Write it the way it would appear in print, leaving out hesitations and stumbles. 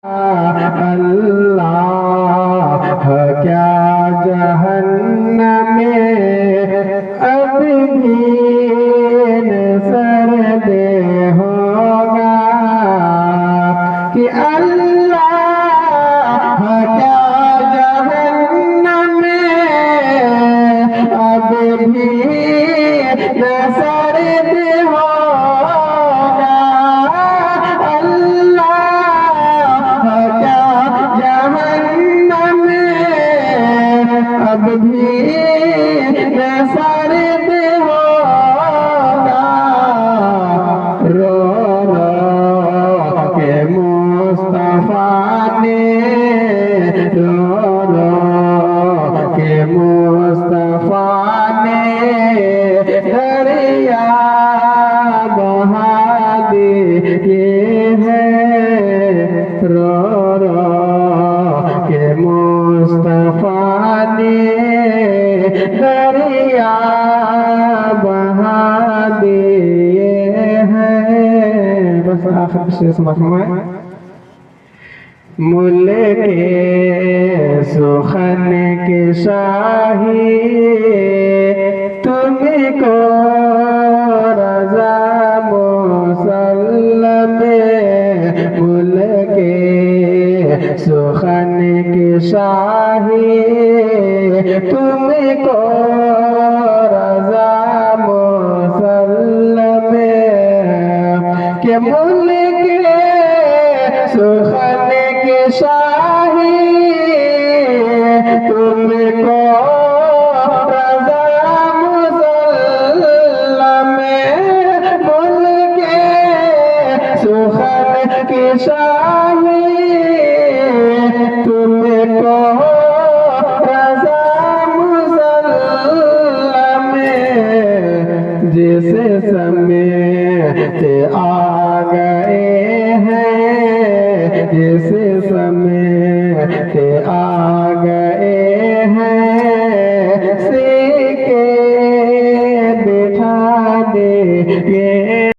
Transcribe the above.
अल्लाह क्या जहन्नम में अब भी सर्द होगा कि अल्लाह क्या जहन्नम में अब भी सर्द होगा। अल्लाह क्या जहन्नम में अब भी सर्द होगा। रो रो के मुस्तफा ने, रो रो के मुस्तफा ने दरिया बहा दिए हैं। रो रो के मुस्तफा ने दरिया बहा दिए हैं। बस आखिर से समझ मुल्के सुखन के शाही तुमको रज़ा मुसल्लम मुल्के सुखन के शाही तुमको रज़ा मुसल्लम के मुल्के सुखन के शाही